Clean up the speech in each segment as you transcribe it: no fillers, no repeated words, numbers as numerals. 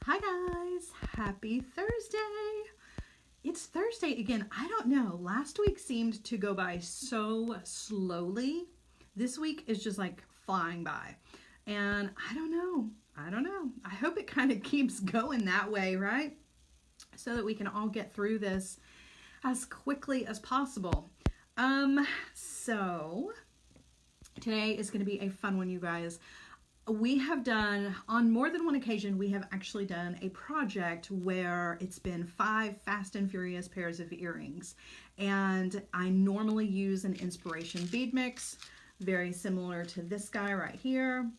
Hi guys, happy Thursday. It's Thursday again. I don't know. Last week seemed to go by so slowly. This week is just like flying by. And I don't know. I hope it kind of keeps going that way, right? So that we can all get through this as quickly as possible. So today is going to be a fun one, you guys. We have done, on more than one occasion, we have actually done a project where it's been 5 fast and furious pairs of earrings. And I normally use an inspiration bead mix, very similar to this guy right here.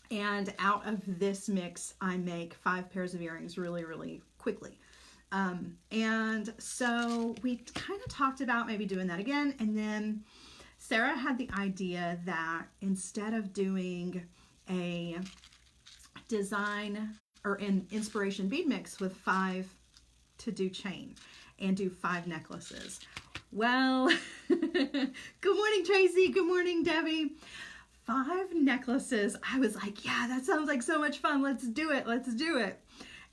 And out of this mix, I make 5 pairs of earrings really, really quickly. And so we kind of talked about maybe doing that again. And then Sarah had the idea that instead of doing a design or an inspiration bead mix with 5 to do chain and do 5 necklaces. Well, good morning, Tracy. Good morning, Debbie. 5 necklaces. I was like, yeah, that sounds like so much fun. Let's do it. Let's do it.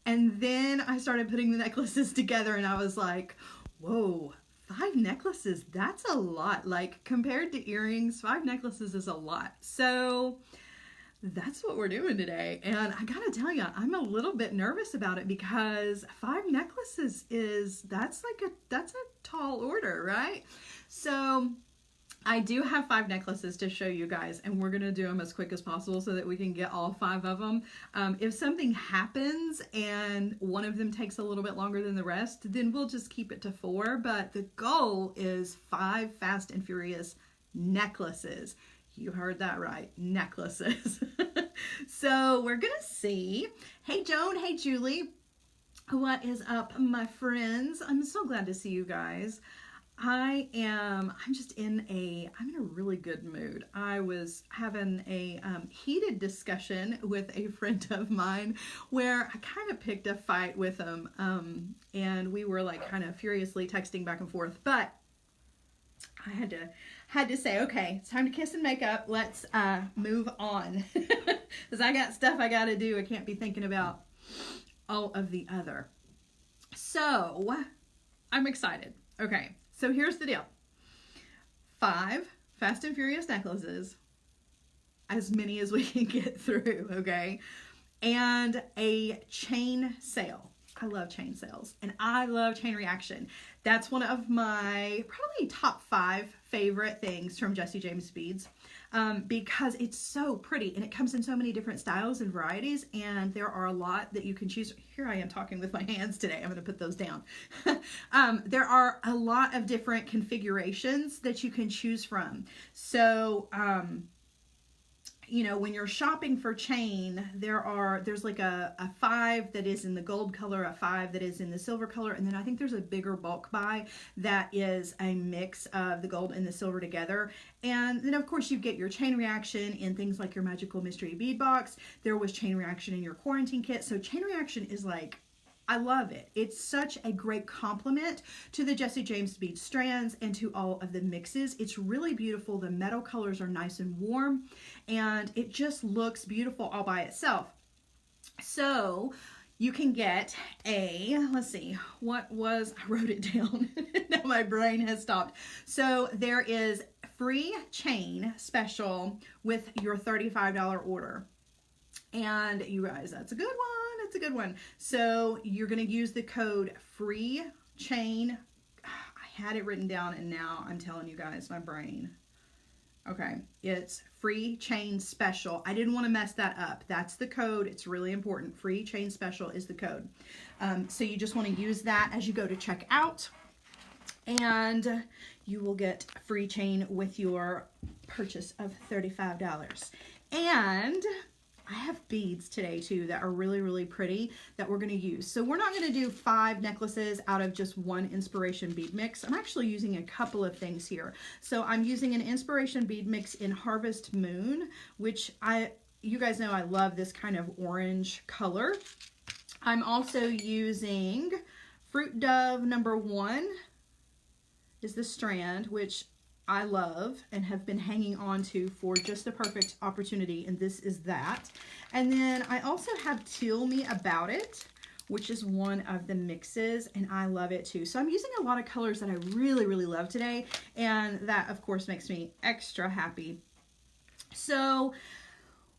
And then I started putting the necklaces together and I was like, whoa, 5 necklaces. That's a lot. Like compared to earrings, 5 necklaces is a lot. So that's what we're doing today. And I gotta tell you, I'm a little bit nervous about it because 5 necklaces that's a tall order, right? So I do have 5 necklaces to show you guys, and we're gonna do them as quick as possible so that we can get all 5 of them. If something happens and one of them takes a little bit longer than the rest, then we'll just keep it to 4. But the goal is 5 fast and furious necklaces. You heard that right, necklaces. So we're gonna see. Hey Joan, hey Julie. What is up, my friends? I'm so glad to see you guys. I'm in a really good mood. I was having a heated discussion with a friend of mine where I kind of picked a fight with him, and we were like kind of furiously texting back and forth, but I had to say, okay, it's time to kiss and make up. Let's move on. Because I got stuff I got to do. I can't be thinking about all of the other. So, I'm excited. Okay, so here's the deal. 5 Fast and Furious necklaces. As many as we can get through, okay? And a chain sale. I love chain sales and I love chain reaction. That's one of my probably top 5 favorite things from Jessie James Beads, because it's so pretty and it comes in so many different styles and varieties, and there are a lot that you can choose. Here I am talking with my hands today. I'm going to put those down. There are a lot of different configurations that you can choose from. So, you know, when you're shopping for chain, there's like a 5 that is in the gold color, a 5 that is in the silver color, and then I think there's a bigger bulk buy that is a mix of the gold and the silver together. And then of course you get your chain reaction in things like your Magical Mystery Bead Box. There was chain reaction in your quarantine kit. So chain reaction is like, I love it. It's such a great complement to the Jessie James Bead strands and to all of the mixes. It's really beautiful. The metal colors are nice and warm, and it just looks beautiful all by itself. So you can get a, let's see, I wrote it down. Now my brain has stopped. So there is free chain special with your $35 order. And you guys, that's a good one. It's a good one. So you're going to use the code FREECHAIN. I had it written down and now I'm telling you guys, my brain. Okay, it's FREECHAINSPECIal. I didn't want to mess that up. That's the code. It's really important. FREECHAINSPECIal is the code. So you just want to use that as you go to check out, and you will get free chain with your purchase of $35. And I have beads today too that are really, really pretty that we're going to use. So we're not going to do 5 necklaces out of just one inspiration bead mix. I'm actually using a couple of things here. So I'm using an inspiration bead mix in Harvest Moon, which you guys know I love this kind of orange color. I'm also using Fruit Dove number 1 is the strand, which I love and have been hanging on to for just the perfect opportunity, and this is that. And then I also have Tell Me About It, which is one of the mixes, and I love it too. So I'm using a lot of colors that I really, really love today, and that of course makes me extra happy. So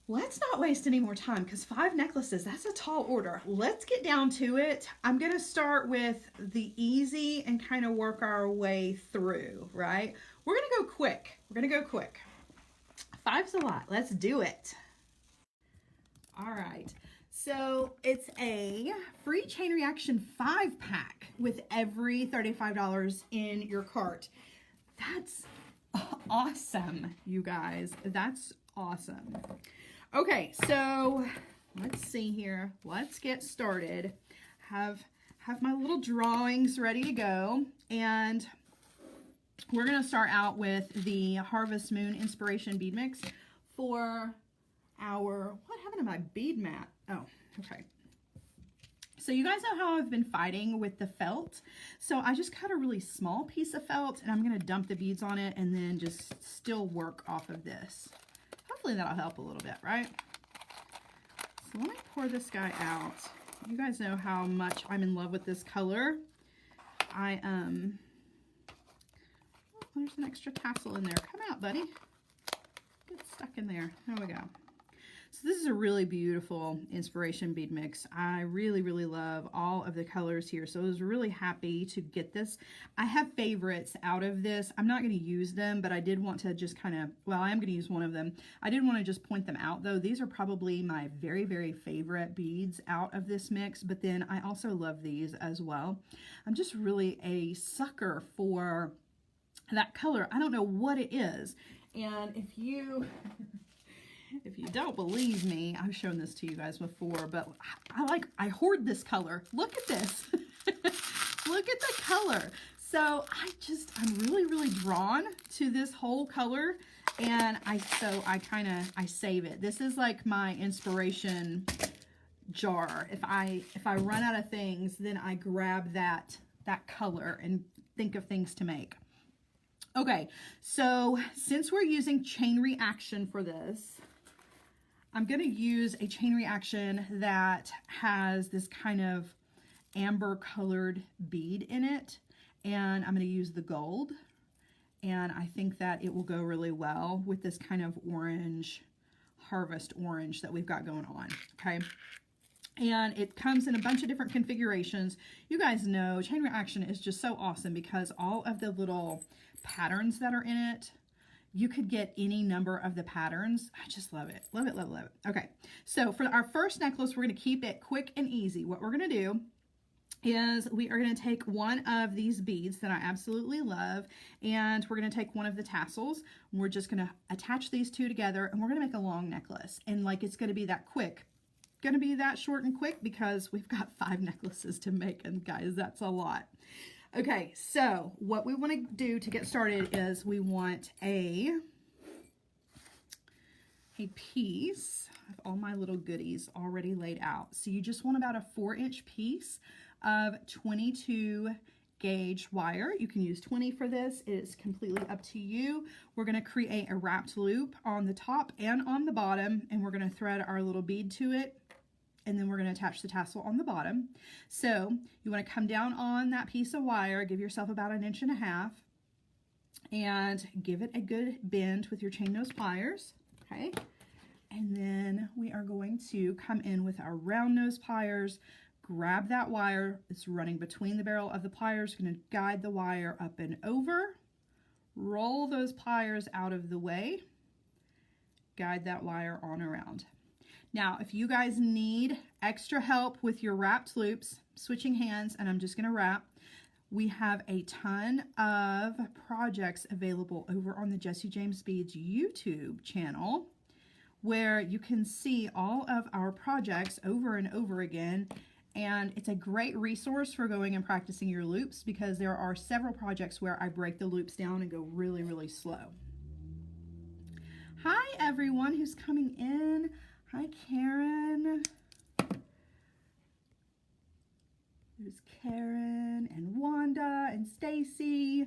let's not waste any more time, because 5 necklaces, that's a tall order. Let's get down to it. I'm gonna start with the easy and kind of work our way through, right? We're gonna go quick. We're gonna go quick. 5's a lot. Let's do it. All right. So it's a free chain reaction 5-pack with every $35 in your cart. That's awesome, you guys. That's awesome. Okay, so let's see here. Let's get started. Have my little drawings ready to go, and we're gonna start out with the Harvest Moon Inspiration Bead Mix for our, what happened to my bead mat? Oh, okay. So you guys know how I've been fighting with the felt. So I just cut a really small piece of felt, and I'm gonna dump the beads on it and then just still work off of this. Hopefully that'll help a little bit, right? So let me pour this guy out. You guys know how much I'm in love with this color. Oh, there's an extra tassel in there. Come out, buddy. Get stuck in there. There we go. So this is a really beautiful inspiration bead mix. I really, really love all of the colors here. So I was really happy to get this. I have favorites out of this. I'm not going to use them, but I did want to just kind of, well, I am going to use one of them. I did want to just point them out though. These are probably my very, very favorite beads out of this mix, but then I also love these as well. I'm just really a sucker for that color. I don't know what it is. And if you don't believe me, I've shown this to you guys before, but I hoard this color. Look at this. Look at the color. So I'm really, really drawn to this whole color, and I save it. This is like my inspiration jar. If I run out of things, then I grab that color and think of things to make. Okay, so since we're using chain reaction for this, I'm going to use a chain reaction that has this kind of amber colored bead in it, and I'm going to use the gold, and I think that it will go really well with this kind of orange, harvest orange that we've got going on, okay? And it comes in a bunch of different configurations. You guys know chain reaction is just so awesome because all of the little patterns that are in it, you could get any number of the patterns. I just love it. Love it, love it, love it. Okay, so for our first necklace, we're going to keep it quick and easy. What we're going to do is we are going to take one of these beads that I absolutely love, and we're going to take one of the tassels. We're just going to attach these two together, and we're going to make a long necklace. And like, it's going to be that quick. Going to be that short and quick because we've got 5 necklaces to make, and guys, that's a lot. Okay, so what we want to do to get started is we want a piece of all my little goodies already laid out. So you just want about a 4-inch piece of 22 gauge wire. You can use 20 for this. It's completely up to you. We're going to create a wrapped loop on the top and on the bottom, and we're going to thread our little bead to it. And then we're going to attach the tassel on the bottom. So you want to come down on that piece of wire, give yourself about 1.5 inches, and give it a good bend with your chain nose pliers, okay? And then we are going to come in with our round nose pliers, grab that wire that's running between the barrel of the pliers, going to guide the wire up and over, roll those pliers out of the way, guide that wire on around. Now, if you guys need extra help with your wrapped loops, switching hands, and I'm just going to wrap, we have a ton of projects available over on the Jessie James Beads YouTube channel where you can see all of our projects over and over again, and it's a great resource for going and practicing your loops because there are several projects where I break the loops down and go really, really slow. Hi, everyone who's coming in. Hi, Karen. There's Karen and Wanda and Stacy.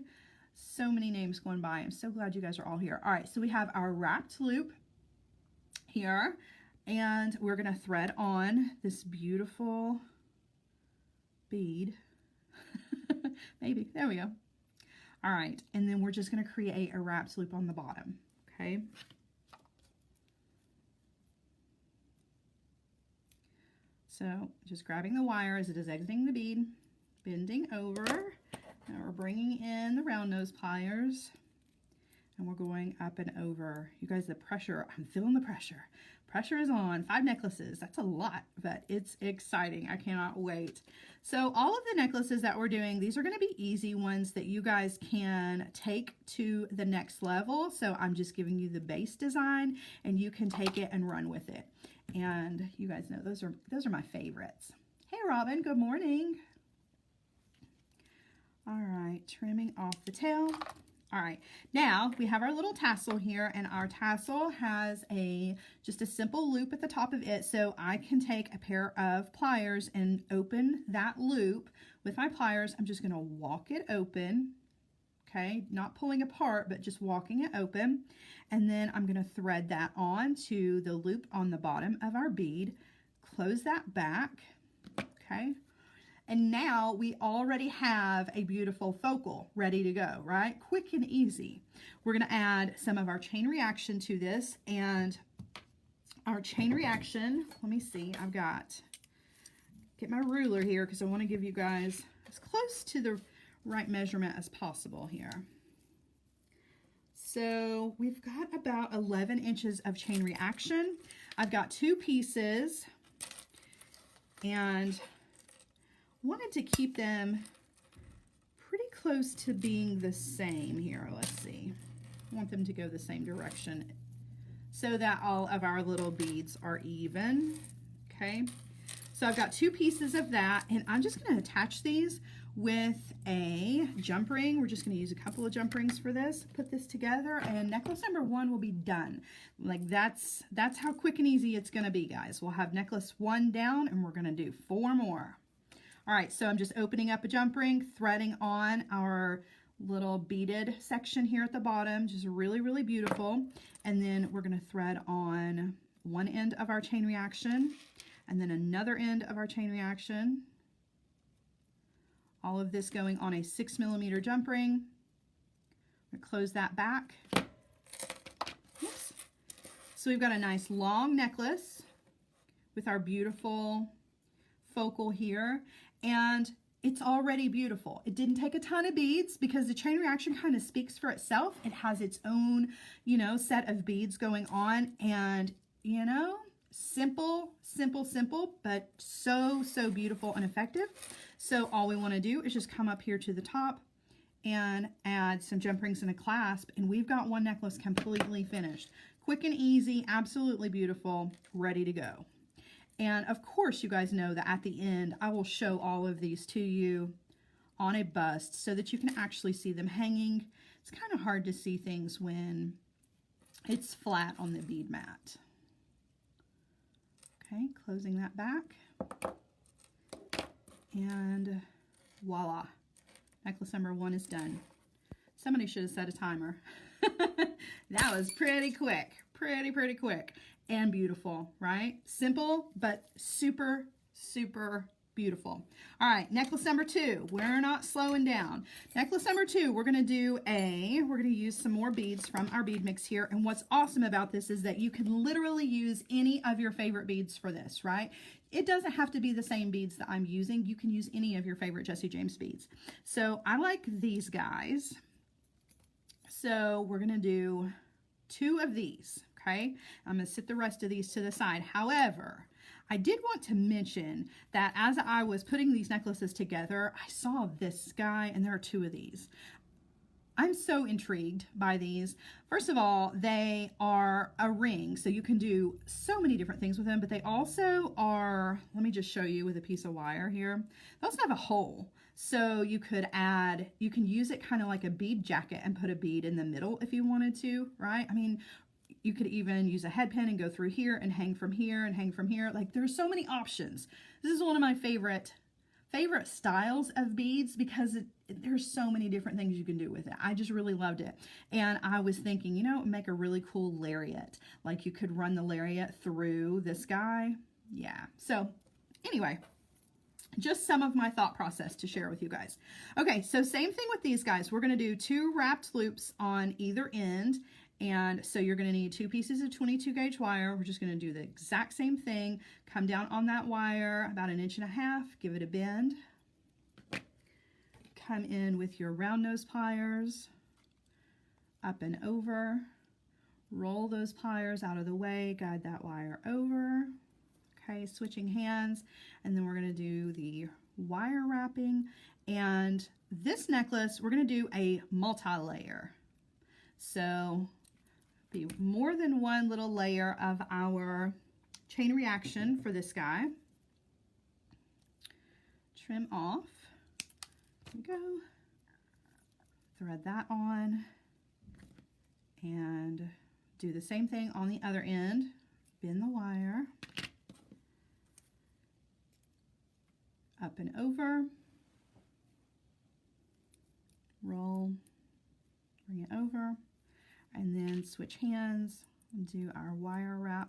So many names going by. I'm so glad you guys are all here. All right, so we have our wrapped loop here, and we're going to thread on this beautiful bead. Maybe. There we go. All right, and then we're just going to create a wrapped loop on the bottom. Okay. So just grabbing the wire as it is exiting the bead, bending over. Now we're bringing in the round nose pliers, and we're going up and over. You guys, the pressure, I'm feeling the pressure. Pressure is on. 5 necklaces. That's a lot, but it's exciting. I cannot wait. So all of the necklaces that we're doing, these are going to be easy ones that you guys can take to the next level. So I'm just giving you the base design, and you can take it and run with it. And you guys know those are my favorites. Hey Robin, good morning. All right, trimming off the tail. All right, now we have our little tassel here, and our tassel has just a simple loop at the top of it. So I can take a pair of pliers and open that loop with my pliers. I'm just gonna walk it open, okay? Not pulling apart, but just walking it open. And then I'm gonna thread that on to the loop on the bottom of our bead, close that back, okay? And now we already have a beautiful focal ready to go, right? Quick and easy. We're going to add some of our chain reaction to this, and our chain reaction, let me see, get my ruler here because I want to give you guys as close to the right measurement as possible here. So we've got about 11 inches of chain reaction. I've got 2 pieces, and wanted to keep them pretty close to being the same here. Let's see. I want them to go the same direction so that all of our little beads are even. Okay. So I've got 2 pieces of that, and I'm just going to attach these with a jump ring. We're just going to use a couple of jump rings for this. Put this together, and necklace number 1 will be done. Like that's how quick and easy it's going to be, guys. We'll have necklace 1 down, and we're going to do 4 more. All right, so I'm just opening up a jump ring, threading on our little beaded section here at the bottom, just really, really beautiful. And then we're going to thread on one end of our chain reaction, and then another end of our chain reaction. All of this going on a 6mm jump ring. I'm going to close that back. Oops. So we've got a nice long necklace with our beautiful focal here, and it's already beautiful. It didn't take a ton of beads because the chain reaction kind of speaks for itself. It has its own, you know, set of beads going on, and you know, simple, but so beautiful and effective. So all we want to do is just come up here to the top and add some jump rings and a clasp, and we've got one necklace completely finished. Quick and easy, absolutely beautiful, ready to go. And of course, you guys know that at the end, I will show all of these to you on a bust so that you can actually see them hanging. It's kind of hard to see things when it's flat on the bead mat. Okay, closing that back. And voila, necklace number 1 is done. Somebody should have set a timer. That was pretty quick, pretty quick. And beautiful, right? Simple, but super beautiful. All right, necklace number 2. We're not slowing down. Necklace number 2, we're going to use some more beads from our bead mix here. And what's awesome about this is that you can literally use any of your favorite beads for this, right? It doesn't have to be the same beads that I'm using. You can use any of your favorite Jessie James beads. So I like these guys. So we're going to do 2 of these. Okay, I'm going to sit the rest of these to the side. However, I did want to mention that as I was putting these necklaces together, I saw this guy, and there are 2 of these. I'm so intrigued by these. First of all, they are a ring, so you can do so many different things with them, but they also are, let me just show you with a piece of wire here. They also have a hole. So you can use it kind of like a bead jacket and put a bead in the middle if you wanted to, right? I mean, you could even use a head pin and go through here and hang from here and hang from here. Like, there's so many options. This is one of my favorite favorite styles of beads because there's so many different things you can do with it. I just really loved it. And I was thinking, you know, it would make a really cool lariat. Like you could run the lariat through this guy. Yeah. So anyway, just some of my thought process to share with you guys. Okay, so same thing with these guys. We're going to do 2 wrapped loops on either end. And so you're going to need 2 pieces of 22 gauge wire. We're just going to do the exact same thing. Come down on that wire about 1.5 inches, give it a bend. Come in with your round nose pliers, up and over. Roll those pliers out of the way, guide that wire over. Okay, switching hands, and then we're going to do the wire wrapping. And this necklace, we're going to do a multi-layer. So be more than one little layer of our chain reaction for this guy. Trim off. There we go. Thread that on. And do the same thing on the other end. Bend the wire. Up and over, roll, bring it over, and then switch hands and do our wire wrap.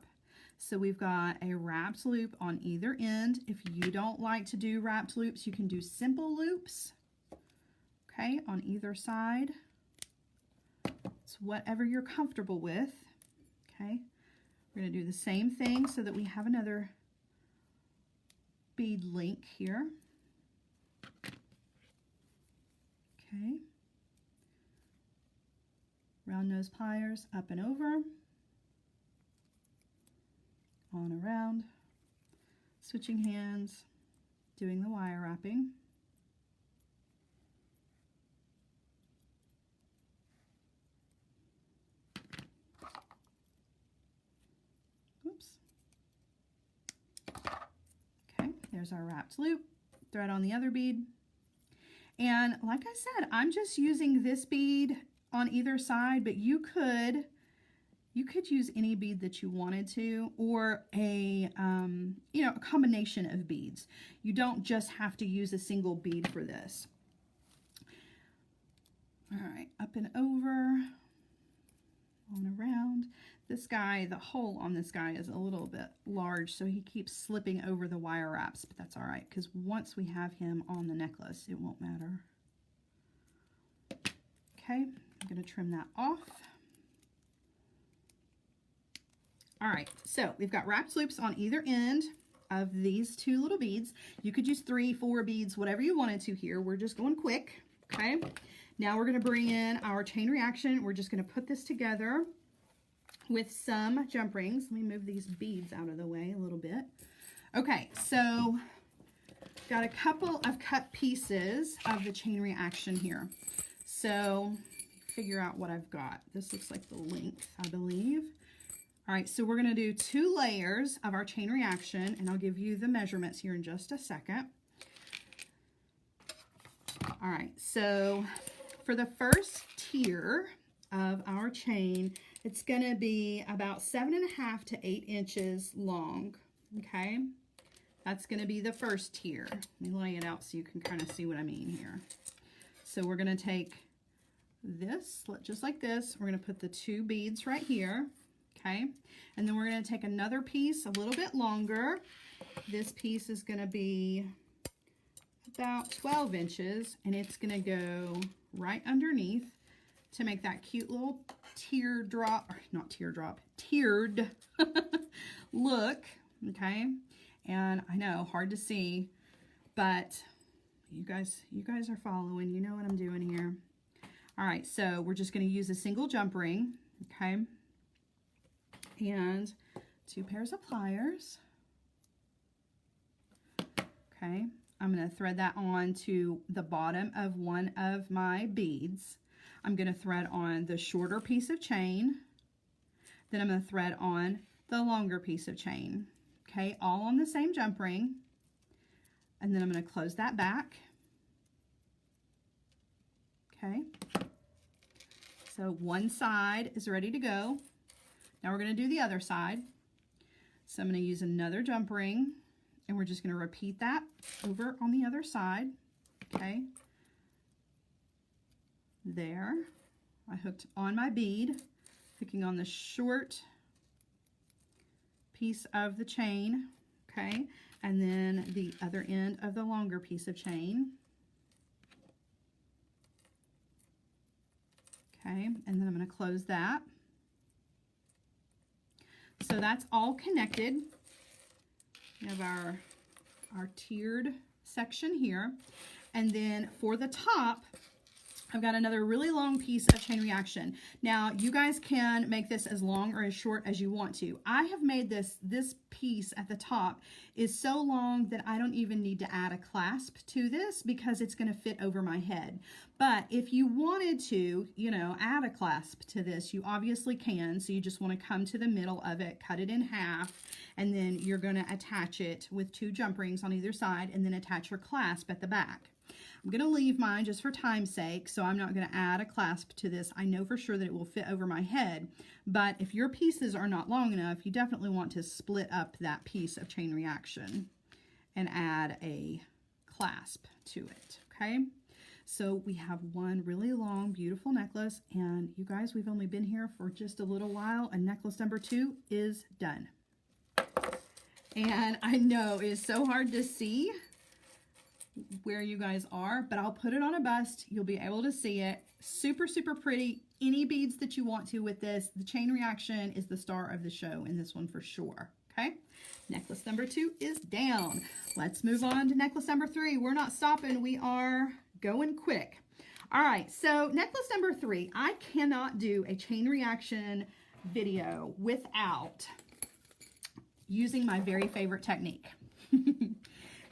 So we've got a wrapped loop on either end. If you don't like to do wrapped loops, you can do simple loops, okay, on either side. It's whatever you're comfortable with, okay. We're going to do the same thing so that we have another bead link here. Okay. Round nose pliers, up and over, on around, switching hands, doing the wire wrapping. Oops. There's our wrapped loop, thread on the other bead. And like I said, I'm just using this bead on either side, but you could use any bead that you wanted to, or a a combination of beads. You don't just have to use a single bead for this. All right, up and over, on around. This guy, the hole on this guy is a little bit large, so he keeps slipping over the wire wraps, but that's all right, because once we have him on the necklace, it won't matter. Okay, I'm going to trim that off. All right, so we've got wrapped loops on either end of these 2 little beads. You could use 3, 4 beads, whatever you wanted to here. We're just going quick, okay? Now we're going to bring in our chain reaction. We're just going to put this together with some jump rings. Let me move these beads out of the way a little bit. Okay, so got a couple of cut pieces of the chain reaction here. So figure out what I've got. This looks like the length, I believe. All right, so we're going to do 2 layers of our chain reaction, and I'll give you the measurements here in just a second. All right, so for the first tier of our chain, it's going to be about 7.5 to 8 inches long, okay? That's going to be the first tier. Let me lay it out so you can kind of see what I mean here. So we're going to take this, just like this. We're going to put the 2 beads right here, okay? And then we're going to take another piece a little bit longer. This piece is going to be about 12 inches, and it's going to go right underneath to make that cute little teardrop, or not teardrop, tiered look, okay? And I know, hard to see, but you guys are following. You know what I'm doing here. All right, so we're just going to use a single jump ring, okay? And 2 pairs of pliers. Okay, I'm going to thread that on to the bottom of one of my beads. I'm going to thread on the shorter piece of chain. Then I'm going to thread on the longer piece of chain. Okay, all on the same jump ring. And then I'm going to close that back. Okay, so one side is ready to go. Now we're going to do the other side. So I'm going to use another jump ring, And we're just going to repeat that over on the other side. Okay. There. I hooked on my bead, hooking on the short piece of the chain. Okay. And then the other end of the longer piece of chain. Okay. And then I'm going to close that. So that's all connected. We have our tiered section here. And then for the top, I've got another really long piece of chain reaction. Now, you guys can make this as long or as short as you want to. I have made this piece at the top is so long that I don't even need to add a clasp to this because it's going to fit over my head. But if you wanted to, you know, add a clasp to this, you obviously can. So you just want to come to the middle of it, cut it in half, and then you're going to attach it with 2 jump rings on either side and then attach your clasp at the back. I'm going to leave mine just for time's sake, so I'm not going to add a clasp to this. I know for sure that it will fit over my head, but if your pieces are not long enough, you definitely want to split up that piece of chain reaction and add a clasp to it, okay? So we have one really long, beautiful necklace, and you guys, we've only been here for just a little while, and necklace number 2 is done. And I know it is so hard to see where you guys are, but I'll put it on a bust. You'll be able to see it. Super, super pretty. Any beads that you want to with this. The chain reaction is the star of the show in this one for sure. Okay, necklace number 2 is down. Let's move on to necklace number 3. We're not stopping. We are going quick. All right, so necklace number 3. I cannot do a chain reaction video without using my very favorite technique.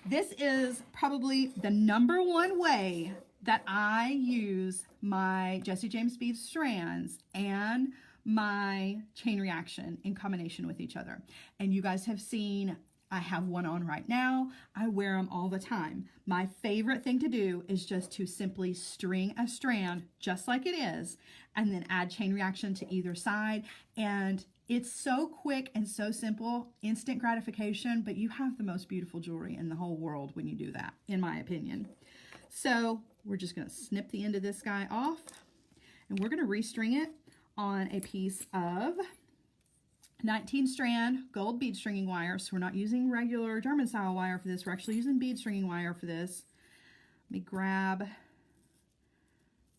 This is probably the #1 way that I use my Jessie James bead strands and my chain reaction in combination with each other. And you guys have seen, I have one on right now. I wear them all the time. My favorite thing to do is just to simply string a strand just like it is and then add chain reaction to either side. And it's so quick and so simple, instant gratification, but you have the most beautiful jewelry in the whole world when you do that, in my opinion. So we're just going to snip the end of this guy off, and we're going to restring it on a piece of 19 strand gold bead stringing wire. So we're not using regular German style wire for this. We're actually using bead stringing wire for this. Let me grab, I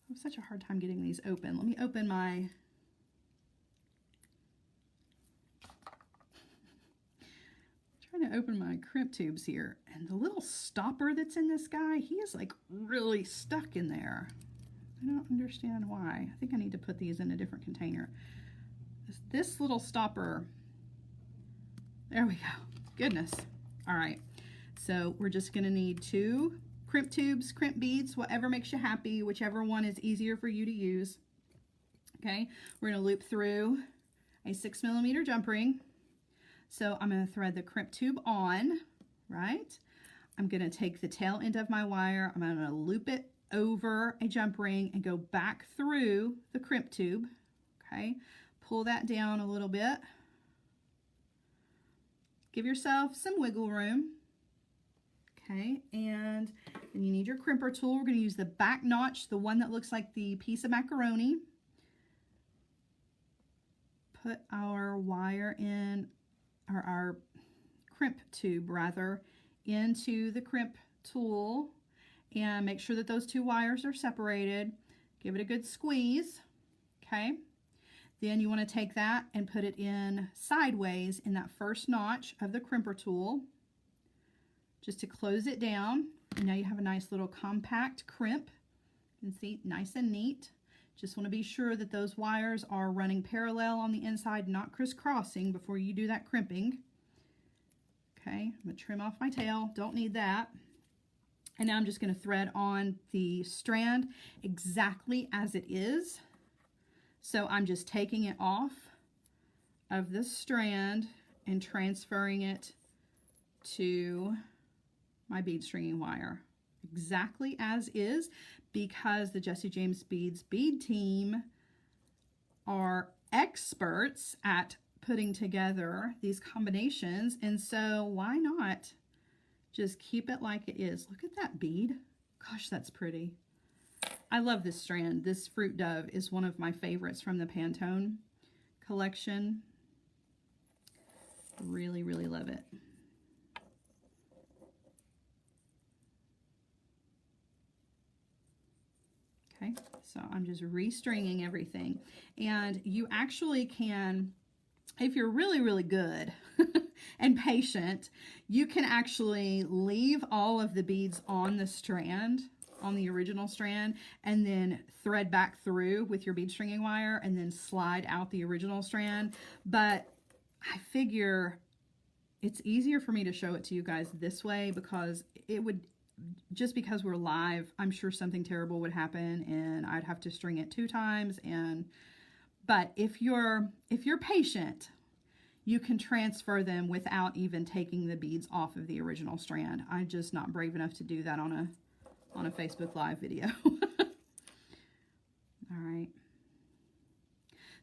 have such a hard time getting these open. Let me open my trying to open my crimp tubes here, and the little stopper that's in this guy, he is like really stuck in there. I don't understand why. I think I need to put these in a different container. This little stopper, there we go. Goodness. All right, so we're just going to need 2 crimp tubes, crimp beads, whatever makes you happy, whichever one is easier for you to use. Okay, we're going to loop through a 6mm jump ring. So I'm going to thread the crimp tube on, right? I'm going to take the tail end of my wire, I'm going to loop it over a jump ring and go back through the crimp tube, okay? Pull that down a little bit. Give yourself some wiggle room, okay? And then you need your crimper tool. We're going to use the back notch, the one that looks like the piece of macaroni. Put our wire in, or our crimp tube rather, into the crimp tool, and make sure that those 2 wires are separated. Give it a good squeeze, okay? Then you want to take that and put it in sideways in that first notch of the crimper tool, just to close it down. And now you have a nice little compact crimp. You can see, nice and neat. Just want to be sure that those wires are running parallel on the inside, not crisscrossing before you do that crimping. Okay, I'm going to trim off my tail. Don't need that. And now I'm just going to thread on the strand exactly as it is. So I'm just taking it off of the strand and transferring it to my bead stringing wire. Exactly as is, because the Jessie James Beads bead team are experts at putting together these combinations, and so why not Just keep it like it is. Look at that bead. Gosh, that's pretty. I love this strand. This Fruit Dove is one of my favorites from the Pantone collection. Really, really love it. Okay, so I'm just restringing everything. And you actually can, if you're really, really good and patient, you can actually leave all of the beads on the strand, on the original strand, and then thread back through with your bead stringing wire and then slide out the original strand. But I figure it's easier for me to show it to you guys this way, because it would, just because we're live, I'm sure something terrible would happen and I'd have to string it 2 times. But if you're patient, you can transfer them without even taking the beads off of the original strand. I'm just not brave enough to do that on a Facebook Live video. All right.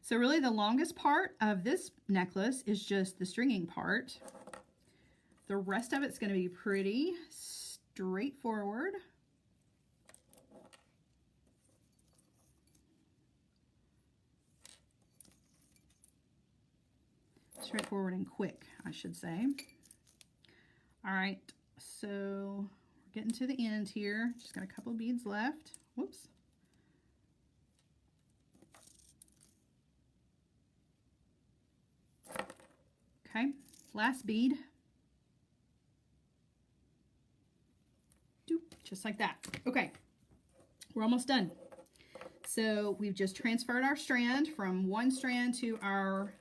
So really the longest part of this necklace is just the stringing part. The rest of it's going to be pretty straightforward. Straightforward and quick, I should say. All right, so we're getting to the end here. Just got a couple beads left. Whoops. Okay, last bead. Doop, just like that. Okay, we're almost done. So we've just transferred our strand from one strand to our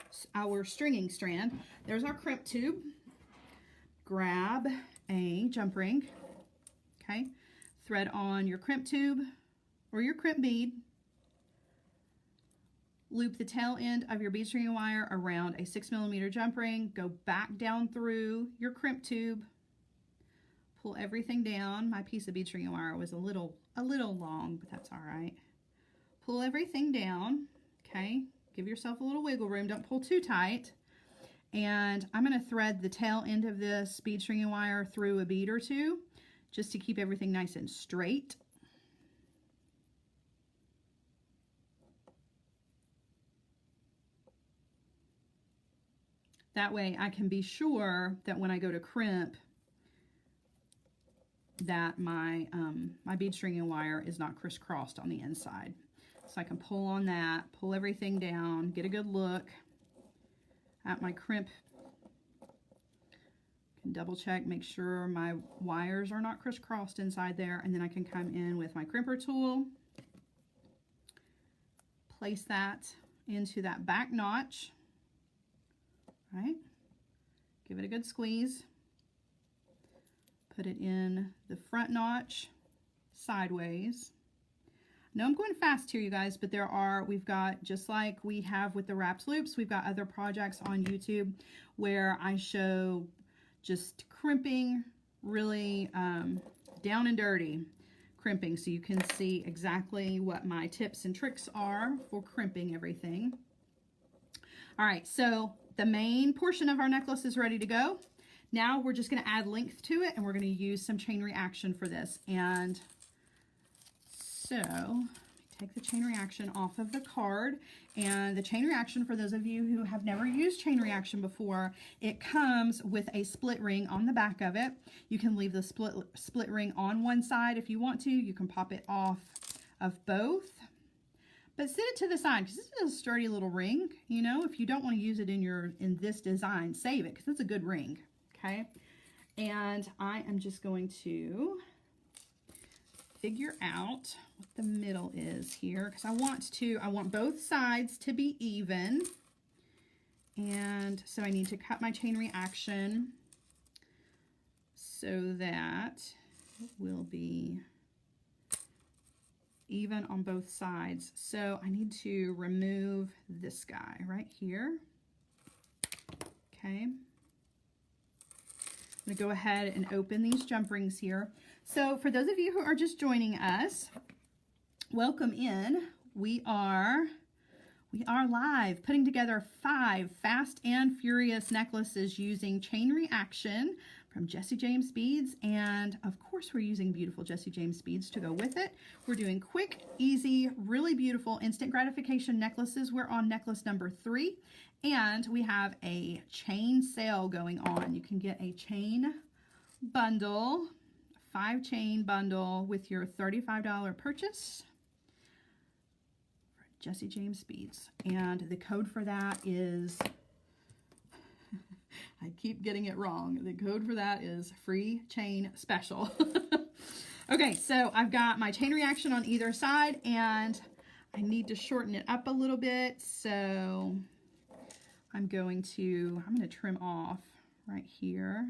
stringing strand. There's our crimp tube. Grab a jump ring, okay? Thread on your crimp tube or your crimp bead. Loop the tail end of your bead stringing wire around a 6mm jump ring. Go back down through your crimp tube. Pull everything down. My piece of bead stringing wire was a little long, but that's all right. Pull everything down, okay? Give yourself a little wiggle room. Don't pull too tight. And I'm going to thread the tail end of this bead stringing wire through a bead or 2 just to keep everything nice and straight. That way I can be sure that when I go to crimp that my bead stringing wire is not crisscrossed on the inside. So I can pull on that, pull everything down, get a good look at my crimp. Can double check, make sure my wires are not crisscrossed inside there, and then I can come in with my crimper tool, place that into that back notch, right? Give it a good squeeze. Put it in the front notch sideways. Now I'm going fast here, you guys, but we've got, just like we have with the wrapped loops, we've got other projects on YouTube where I show just crimping, really down and dirty crimping, so you can see exactly what my tips and tricks are for crimping everything. All right, so the main portion of our necklace is ready to go. Now we're just going to add length to it, and we're going to use some chain reaction for this. And so take the chain reaction off of the card. And the chain reaction, for those of you who have never used chain reaction before, it comes with a split ring on the back of it. You can leave the split ring on one side if you want to. You can pop it off of both. But set it to the side, because this is a sturdy little ring. You know, if you don't want to use it in this design, save it, because it's a good ring. Okay, and I am just going to figure out what the middle is here, because I want both sides to be even, and so I need to cut my chain reaction so that it will be even on both sides. So I need to remove this guy right here. Okay. I'm going to go ahead and open these jump rings here. So for those of you who are just joining us, welcome in. We are live putting together 5 fast and furious necklaces using chain reaction from Jesse James Beads, and of course we're using beautiful Jesse James beads to go with it. We're doing quick, easy, really beautiful instant gratification necklaces. We're on necklace number 3, and we have a chain sale going on. You can get a chain bundle, 5-chain bundle with your $35 purchase for Jesse James Beads, and the code for that is I keep getting it wrong. The code for that is FREECHAINSPECIAL. Okay, so I've got my chain reaction on either side, and I need to shorten it up a little bit. So I'm going to trim off right here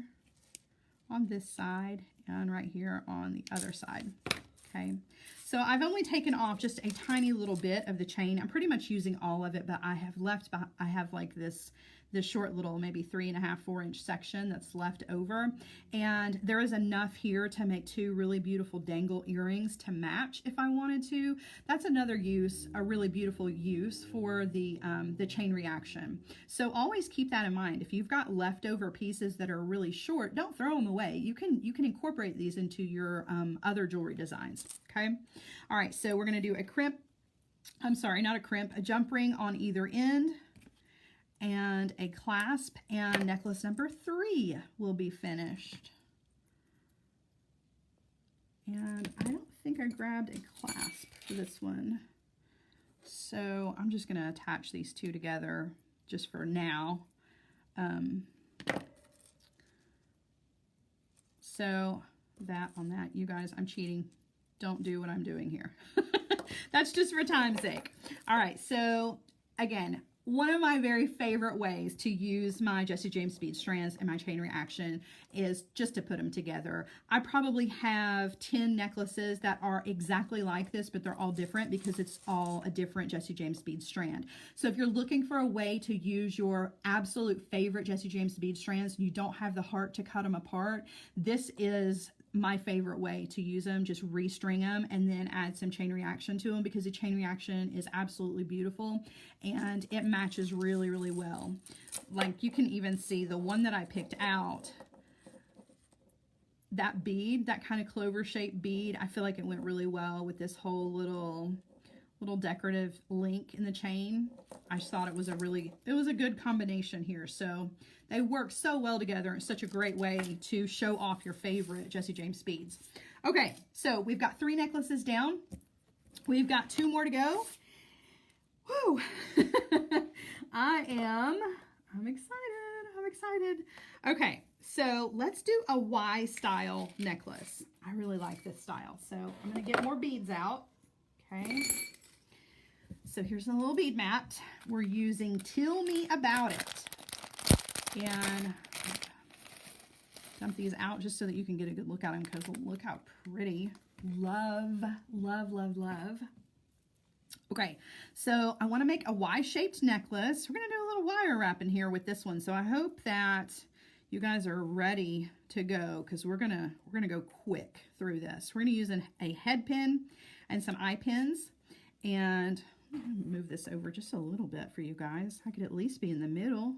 on this side and right here on the other side. Okay, so I've only taken off just a tiny little bit of the chain. I'm pretty much using all of it, but I have like this short little maybe 3.5, 4-inch section that's left over, and there is enough here to make 2 really beautiful dangle earrings to match if I wanted to. That's another use, a really beautiful use for the chain reaction. So always keep that in mind. If you've got leftover pieces that are really short, don't throw them away. You can incorporate these into your other jewelry designs. Okay, all right, so we're going to do a crimp, a jump ring on either end, and a clasp, and necklace number 3 will be finished. And I don't think I grabbed a clasp for this one, so I'm just going to attach these 2 together just for now. So that on that, you guys, I'm cheating. Don't do what I'm doing here. That's just for time's sake. All right, so again, one of my very favorite ways to use my Jesse James bead strands and my chain reaction is just to put them together. I probably have 10 necklaces that are exactly like this, but they're all different because it's all a different Jesse James bead strand. So if you're looking for a way to use your absolute favorite Jesse James bead strands and you don't have the heart to cut them apart, this is my favorite way to use them. Just restring them and then add some chain reaction to them, because the chain reaction is absolutely beautiful and it matches really, really well. Like you can even see the one that I picked out, that bead, that kind of clover shaped bead, I feel like it went really well with this whole little decorative link in the chain. I just thought it was a good combination here. So they work so well together. It's such a great way to show off your favorite Jesse James beads. Okay, so we've got 3 necklaces down. We've got 2 more to go. Woo! I'm excited. Okay, so let's do a Y style necklace. I really like this style. So I'm gonna get more beads out. Okay. So here's a little bead mat. We're using Tell Me About It. And dump these out just so that you can get a good look at them, because look how pretty. Love, love, love, love. Okay, so I want to make a Y-shaped necklace. We're going to do a little wire wrap in here with this one. So I hope that you guys are ready to go, because we're gonna go quick through this. We're going to use a head pin and some eye pins, and move this over just a little bit for you guys. I could at least be in the middle.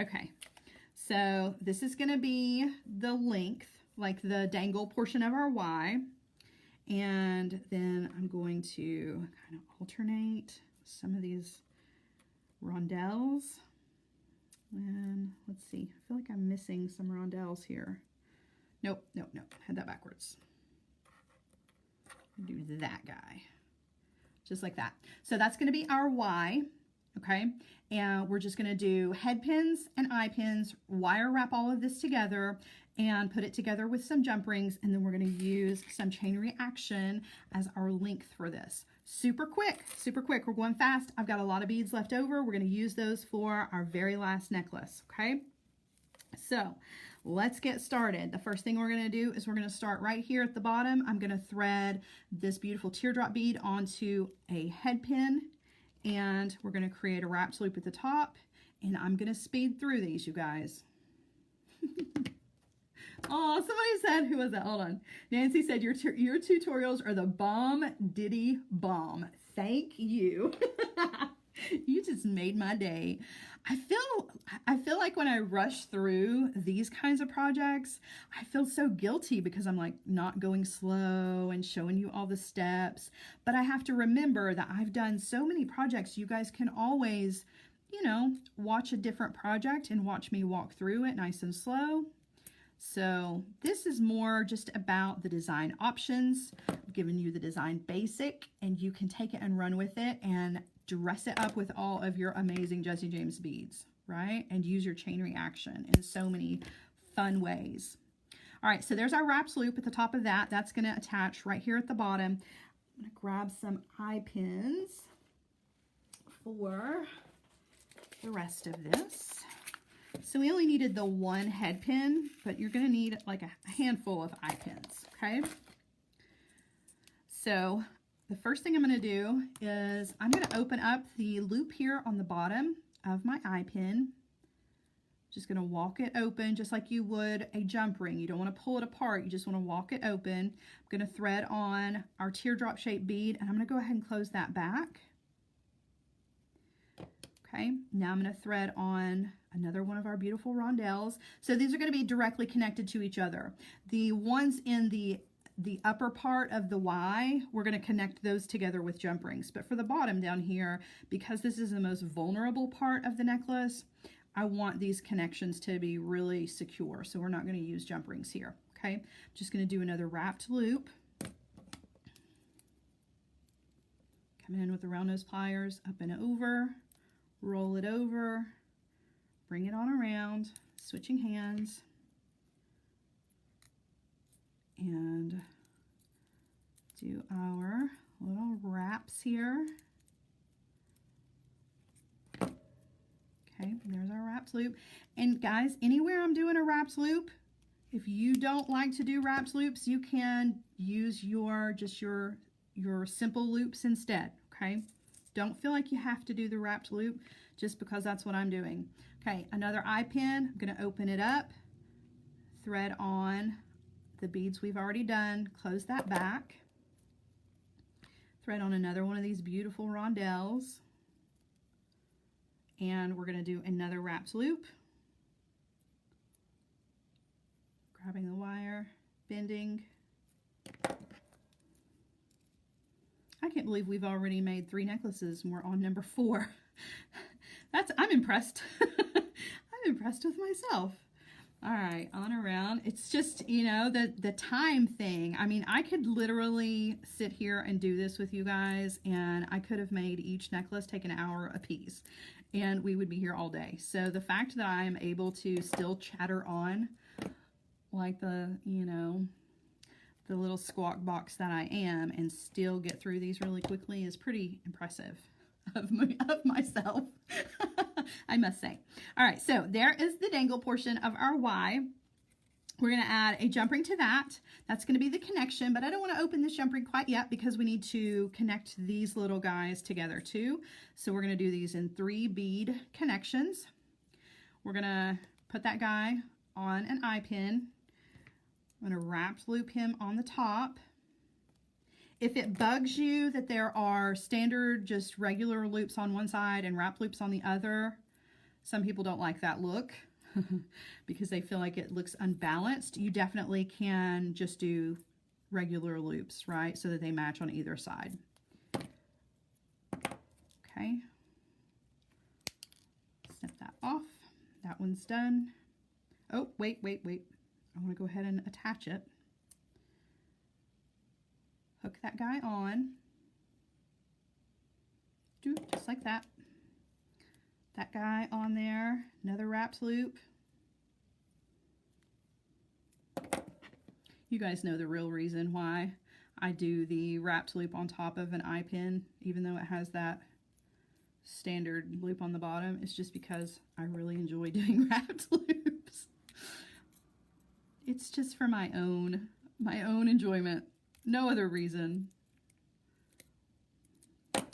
Okay, so this is going to be the length, like the dangle portion of our Y, and then I'm going to kind of alternate some of these rondelles, and let's see, I feel like I'm missing some rondelles here. Nope, had that backwards. Do that guy, just like that. So that's going to be our Y. Okay, and we're just going to do head pins and eye pins, wire wrap all of this together, and put it together with some jump rings, and then we're going to use some chain reaction as our length for this. Super quick, we're going fast. I've got a lot of beads left over. We're going to use those for our very last necklace. Okay, so let's get started. The first thing we're going to do is we're going to start right here at the bottom. I'm going to thread this beautiful teardrop bead onto a head pin, and we're going to create a wrapped loop at the top, and I'm going to speed through these, you guys. Oh, somebody said, who was that? Hold on. Nancy said, your tutorials are the bomb diddy bomb. Thank you. You just made my day. I feel like when I rush through these kinds of projects, I feel so guilty because I'm like not going slow and showing you all the steps. But I have to remember that I've done so many projects. You guys can always, you know, watch a different project and watch me walk through it nice and slow. So this is more just about the design options. I've given you the design basic, and you can take it and run with it and dress it up with all of your amazing Jesse James beads, right? And use your chain reaction in so many fun ways. All right, so there's our wraps loop at the top of that. That's going to attach right here at the bottom. I'm going to grab some eye pins for the rest of this. So we only needed the one head pin, but you're going to need like a handful of eye pins, okay? So the first thing I'm going to do is I'm going to open up the loop here on the bottom of my eye pin. Just going to walk it open just like you would a jump ring. You don't want to pull it apart. You just want to walk it open. I'm going to thread on our teardrop shaped bead, and I'm going to go ahead and close that back. Okay, now I'm going to thread on another one of our beautiful rondelles. So these are going to be directly connected to each other. The ones in the upper part of the Y, we're going to connect those together with jump rings. But for the bottom down here, because this is the most vulnerable part of the necklace, I want these connections to be really secure. So we're not going to use jump rings here. Okay, I'm just going to do another wrapped loop. Come in with the round nose pliers, up and over. Roll it over, bring it on around, switching hands, and do our little wraps here. Okay, there's our wraps loop. And guys, anywhere I'm doing a wraps loop, if you don't like to do wraps loops, you can use your simple loops instead, okay? Don't feel like you have to do the wrapped loop just because that's what I'm doing. Okay, another eye pin. I'm going to open it up, thread on the beads we've already done, close that back, thread on another one of these beautiful rondelles, and we're going to do another wrapped loop. Grabbing the wire, bending. I can't believe we've already made 3 necklaces and we're on number 4. I'm impressed. I'm impressed with myself. All right, on around. It's just, you know, the time thing. I mean, I could literally sit here and do this with you guys, and I could have made each necklace take an hour a piece, and we would be here all day. So the fact that I am able to still chatter on like the, you know, the little squawk box that I am and still get through these really quickly is pretty impressive of myself, I must say. All right, so there is the dangle portion of our Y. We're going to add a jump ring to that. That's going to be the connection, but I don't want to open this jump ring quite yet because we need to connect these little guys together too. So we're going to do these in 3 bead connections. We're going to put that guy on an eye pin. I'm going to wrap loop him on the top. If it bugs you that there are standard, just regular loops on one side and wrap loops on the other, some people don't like that look because they feel like it looks unbalanced. You definitely can just do regular loops, right? So that they match on either side. Okay. Snip that off. That one's done. Oh, wait. I want to go ahead and attach it. Hook that guy on. Just like that. That guy on there. Another wrapped loop. You guys know the real reason why I do the wrapped loop on top of an eye pin, even though it has that standard loop on the bottom. It's just because I really enjoy doing wrapped loops. It's just for my own enjoyment. No other reason. All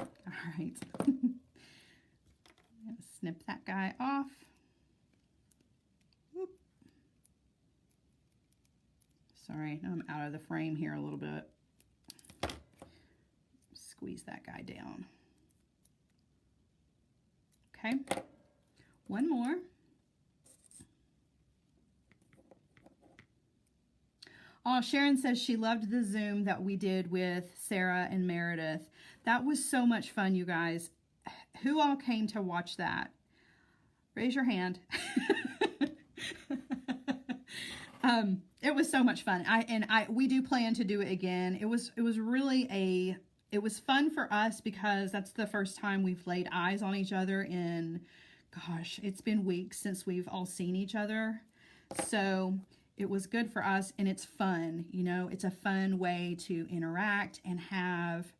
right. I'm gonna snip that guy off. Whoop. Sorry, I'm out of the frame here a little bit. Squeeze that guy down. Okay, one more. Oh, Sharon says she loved the Zoom that we did with Sarah and Meredith. That was so much fun, you guys. Who all came to watch that? Raise your hand. It was so much fun. We do plan to do it again. It was really it was fun for us because that's the first time we've laid eyes on each other in, gosh, it's been weeks since we've all seen each other. So it was good for us, and it's fun. You know, it's a fun way to interact and have,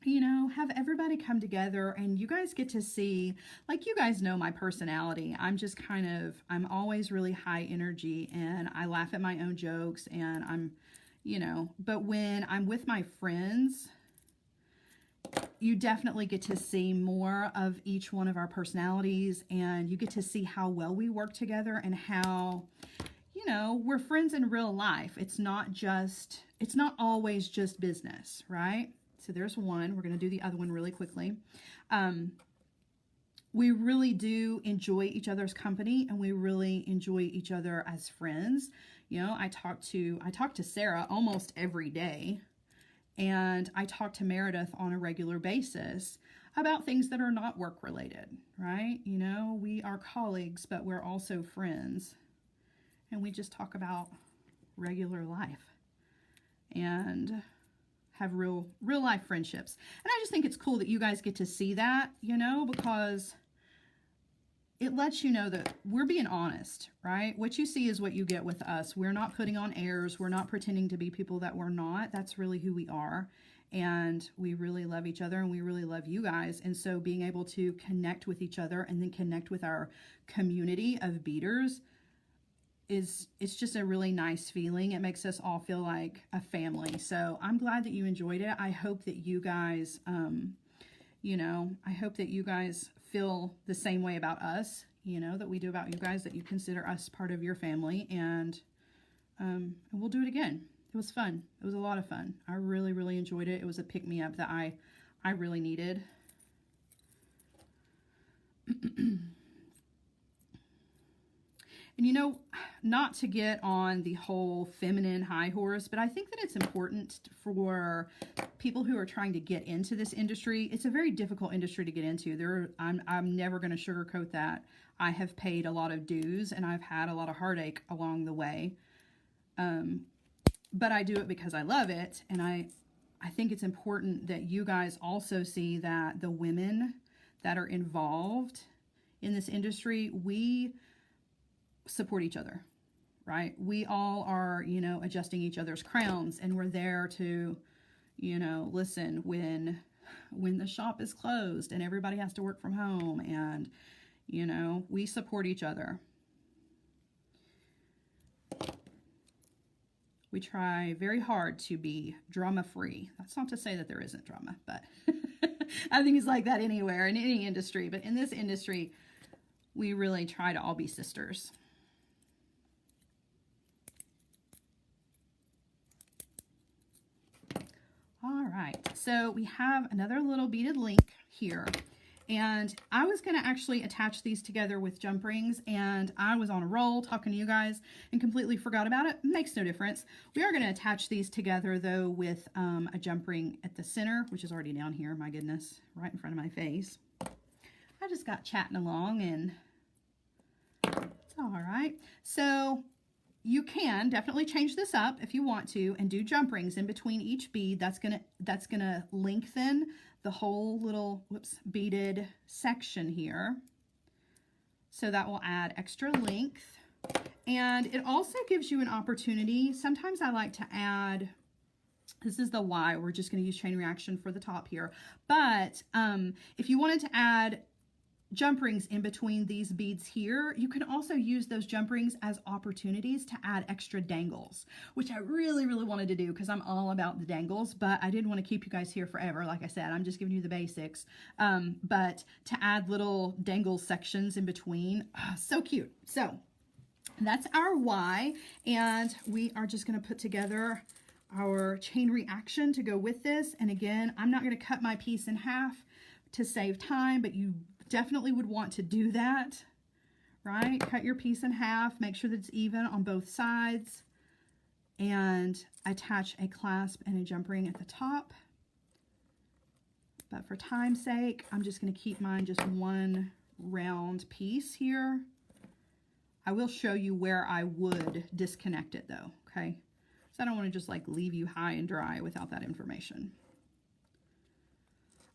you know, have everybody come together, and you guys get to see, like, you guys know my personality. I'm just I'm always really high energy, and I laugh at my own jokes, and I'm, you know, but when I'm with my friends, you definitely get to see more of each one of our personalities, and you get to see how well we work together and how, you know, we're friends in real life. It's not always just business, right? So there's one. We're going to do the other one really quickly. We really do enjoy each other's company, and we really enjoy each other as friends. You know, I talk to Sarah almost every day, and I talk to Meredith on a regular basis about things that are not work related, right? You know, we are colleagues, but we're also friends, and we just talk about regular life and have real life friendships. And I just think it's cool that you guys get to see that, you know, because it lets you know that we're being honest, right? What you see is what you get with us. We're not putting on airs. We're not pretending to be people that we're not. That's really who we are. And we really love each other, and we really love you guys. And so being able to connect with each other and then connect with our community of beaders it's just a really nice feeling. It makes us all feel like a family. So I'm glad that you enjoyed it. I hope that you guys, you know, I hope that you guys feel the same way about us, you know, that we do about you guys, that you consider us part of your family, and we'll do it again. It was fun. It was a lot of fun. I really, really enjoyed it. It was a pick-me-up that I really needed. And you know, not to get on the whole feminine high horse, but I think that it's important for people who are trying to get into this industry. It's a very difficult industry to get into. I'm never going to sugarcoat that. I have paid a lot of dues, and I've had a lot of heartache along the way. But I do it because I love it, and I think it's important that you guys also see that the women that are involved in this industry, we support each other, right? We all are, you know, adjusting each other's crowns, and we're there to, you know, listen when the shop is closed and everybody has to work from home, and, you know, we support each other. We try very hard to be drama-free. That's not to say that there isn't drama, but I think it's like that anywhere, in any industry. But in this industry, we really try to all be sisters. All right, so we have another little beaded link here, and I was going to actually attach these together with jump rings, and I was on a roll talking to you guys and completely forgot about it. Makes no difference. We are going to attach these together, though, with a jump ring at the center, which is already down here. My goodness, right in front of my face. I just got chatting along, and it's all right. So you can definitely change this up if you want to, and do jump rings in between each bead. That's gonna lengthen the whole little beaded section here. So that will add extra length. And it also gives you an opportunity. Sometimes I like to add, this is the Y, we're just gonna use chain reaction for the top here. But if you wanted to add jump rings in between these beads here, you can also use those jump rings as opportunities to add extra dangles, which I really, really wanted to do because I'm all about the dangles, but I didn't want to keep you guys here forever. Like I said, I'm just giving you the basics. But to add little dangle sections in between, so cute. So that's our Y, and we are just going to put together our chain reaction to go with this. And again, I'm not going to cut my piece in half to save time, but you definitely would want to do that, right? Cut your piece in half, make sure that it's even on both sides, and attach a clasp and a jump ring at the top. But for time's sake, I'm just going to keep mine just one round piece here. I will show you where I would disconnect it though, okay? So I don't want to just like leave you high and dry without that information.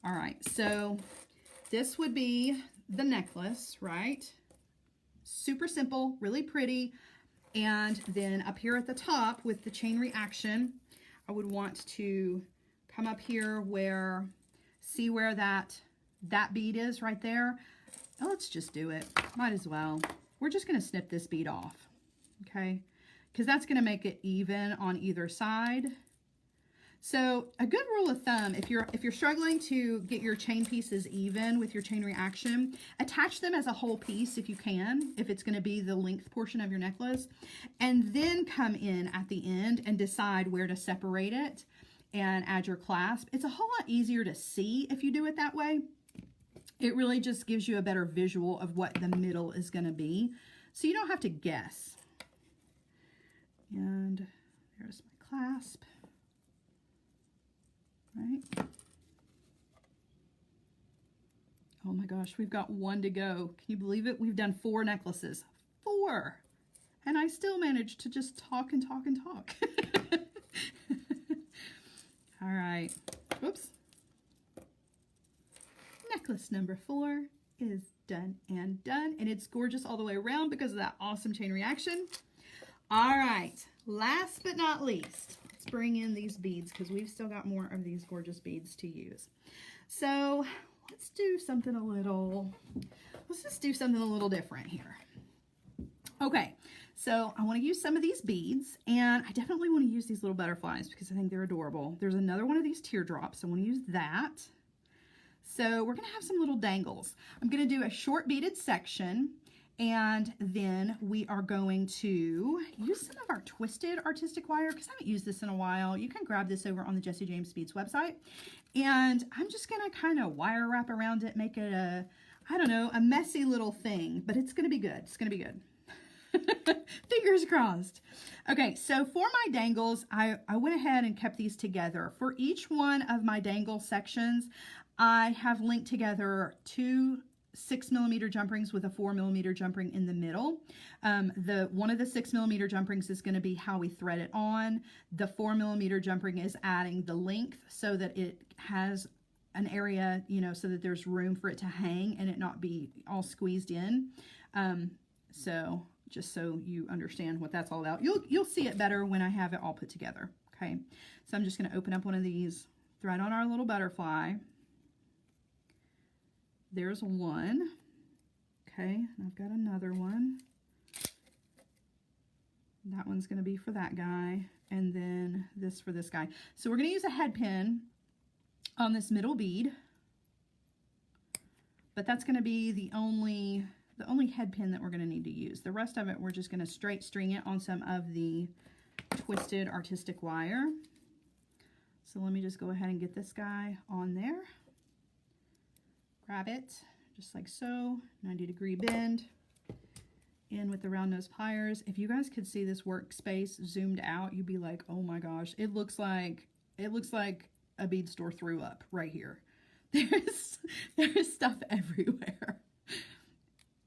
All right, so this would be the necklace, right? Super simple, really pretty. And then up here at the top with the chain reaction, I would want to come up here where, see where that bead is right there? Oh, let's just do it. Might as well. We're just going to snip this bead off, okay? Because that's going to make it even on either side. So a good rule of thumb, if you're struggling to get your chain pieces even with your chain reaction, attach them as a whole piece if you can, if it's going to be the length portion of your necklace, and then come in at the end and decide where to separate it and add your clasp. It's a whole lot easier to see if you do it that way. It really just gives you a better visual of what the middle is going to be, so you don't have to guess. And there's my clasp. Right? Oh my gosh, we've got one to go. Can you believe it? We've done 4 necklaces. 4! And I still managed to just talk and talk and talk. All right. Whoops. Necklace number 4 is done and done. And it's gorgeous all the way around because of that awesome chain reaction. All right. Last but not least, let's bring in these beads because we've still got more of these gorgeous beads to use. So let's do something let's just do something a little different here. Okay, so I want to use some of these beads, and I definitely want to use these little butterflies because I think they're adorable. There's another one of these teardrops. I want to use that. So we're going to have some little dangles. I'm going to do a short beaded section, and then we are going to use some of our twisted artistic wire because I haven't used this in a while. You can grab this over on the Jessie James Beads website. And I'm just going to kind of wire wrap around it, make it a, I don't know, a messy little thing, but it's going to be good. It's going to be good. Fingers crossed. Okay, so for my dangles, I went ahead and kept these together. For each one of my dangle sections, I have linked together 2 6mm jump rings with a 4mm jump ring in the middle. One of the 6mm jump rings is going to be how we thread it on. The 4mm jump ring is adding the length so that it has an area, you know, so that there's room for it to hang and it not be all squeezed in. So just so you understand what that's all about. You'll see it better when I have it all put together. Okay, so I'm just going to open up one of these, thread on our little butterfly. There's one. Okay, and I've got another one. That one's going to be for that guy, and then this for this guy. So we're going to use a head pin on this middle bead, but that's going to be the only head pin that we're going to need to use. The rest of it, we're just going to straight string it on some of the twisted artistic wire. So let me just go ahead and get this guy on there. Grab it, just like so, 90-degree bend, in with the round nose pliers. If you guys could see this workspace zoomed out, you'd be like, oh my gosh, it looks like a bead store threw up right here. There's stuff everywhere.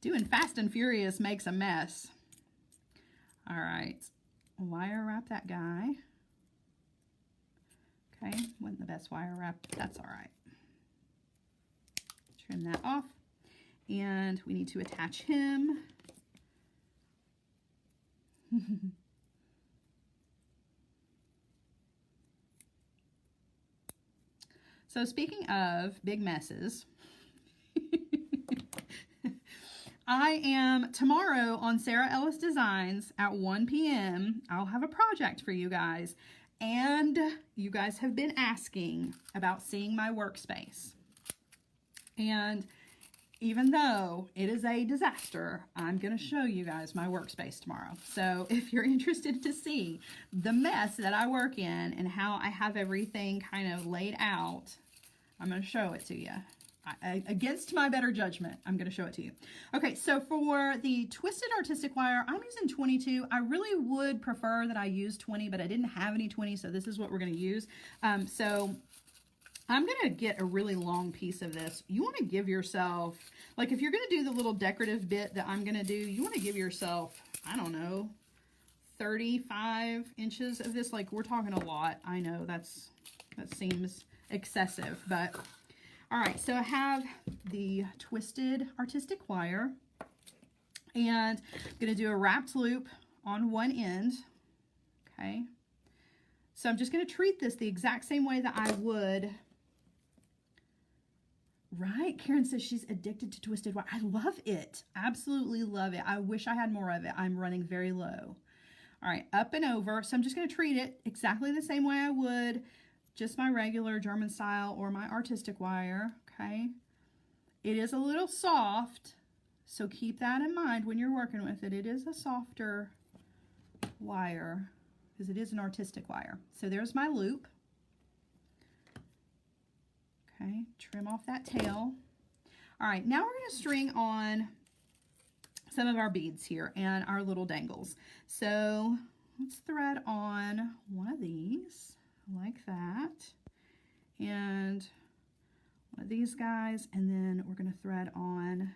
Doing Fast and Furious makes a mess. All right, wire wrap that guy. Okay, wasn't the best wire wrap, but that's all right. Trim that off, and we need to attach him. So speaking of big messes, I am tomorrow on Sarah Ellis Designs at 1 p.m. I'll have a project for you guys, and you guys have been asking about seeing my workspace. And even though it is a disaster, I'm going to show you guys my workspace tomorrow. So if you're interested to see the mess that I work in and how I have everything kind of laid out, I'm going to show it to you. against my better judgment, I'm going to show it to you. Okay, so for the twisted artistic wire, I'm using 22. I really would prefer that I use 20, but I didn't have any 20, so this is what we're going to use. So I'm going to get a really long piece of this. You want to give yourself, like if you're going to do the little decorative bit that I'm going to do, you want to give yourself, I don't know, 35 inches of this. Like, we're talking a lot. I know that seems excessive, but all right. So I have the twisted artistic wire, and I'm going to do a wrapped loop on one end. Okay. So I'm just going to treat this the exact same way that I would. Right, Karen says she's addicted to twisted wire. I love it. Absolutely love it. I wish I had more of it. I'm running very low. All right, up and over. So I'm just going to treat it exactly the same way I would just my regular German style or my artistic wire, okay? It is a little soft, so keep that in mind when you're working with it. It is a softer wire because it is an artistic wire. So there's my loop. Okay, trim off that tail. All right, now we're going to string on some of our beads here and our little dangles. So let's thread on one of these like that, and one of these guys, and then we're going to thread on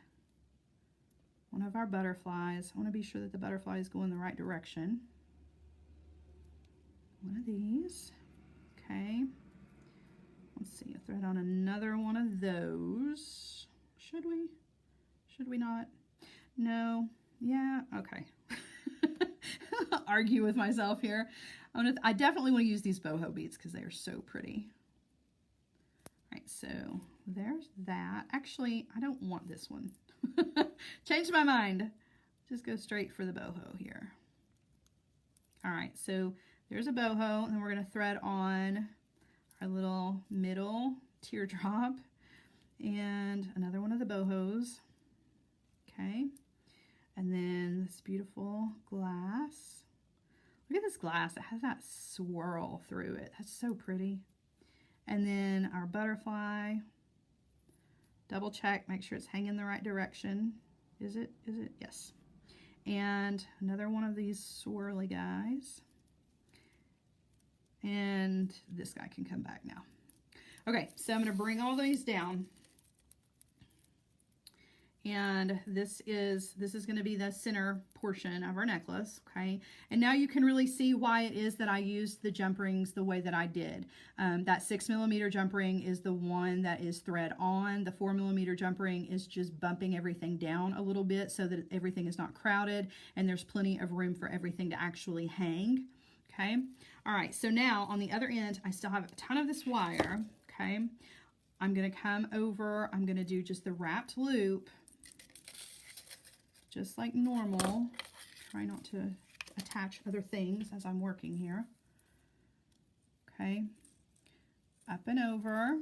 one of our butterflies. I want to be sure that the butterflies go in the right direction. One of these. Okay. Let's see, thread on another one of those. Should we? Should we not? No. Yeah. Okay. Argue with myself here. I definitely want to use these boho beads because they are so pretty. All right, so there's that. Actually, I don't want this one. Changed my mind. Just go straight for the boho here. All right, so there's a boho, and we're going to thread on our little middle teardrop and another one of the bohos. Okay, and then this beautiful glass. Look at this glass. It has that swirl through it. That's so pretty. And then our butterfly. Double check, make sure it's hanging the right direction. Is it? Is it? Yes. And another one of these swirly guys. And this guy can come back now. Okay, so I'm going to bring all these down. And this is going to be the center portion of our necklace, okay? And now you can really see why it is that I used the jump rings the way that I did. That 6mm jump ring is the one that is thread on. The 4mm jump ring is just bumping everything down a little bit so that everything is not crowded and there's plenty of room for everything to actually hang, okay? All right, so now on the other end, I still have a ton of this wire, okay? I'm going to come over, I'm going to do just the wrapped loop, just like normal. Try not to attach other things as I'm working here. Okay, up and over.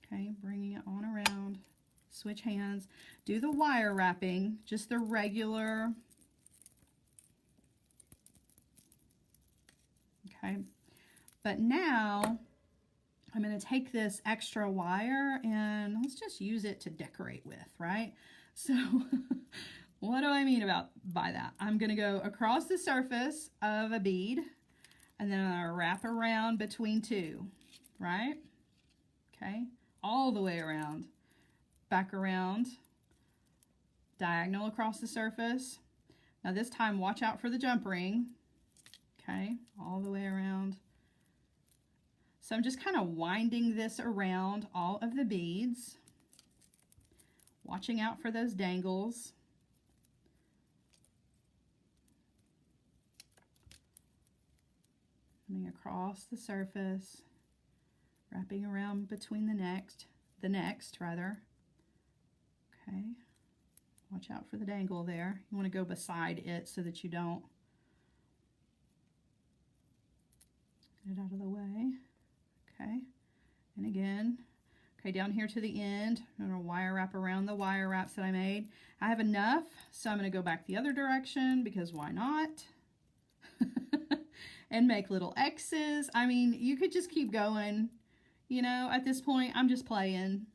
Okay, bringing it on around. Switch hands. Do the wire wrapping, just the regular. Okay, but now I'm going to take this extra wire and let's just use it to decorate with, right? So what do I mean by that? I'm going to go across the surface of a bead and then I'm going to wrap around between two, right? Okay, all the way around, back around, diagonal across the surface. Now this time, watch out for the jump ring. Okay, all the way around. So I'm just kind of winding this around all of the beads, watching out for those dangles. Coming across the surface, wrapping around between the next. Okay, watch out for the dangle there. You want to go beside it so that you don't get it out of the way. Okay, and again, okay, down here to the end, I'm going to wire wrap around the wire wraps that I made. I have enough, so I'm going to go back the other direction because why not? And make little X's. I mean, you could just keep going. You know, at this point, I'm just playing.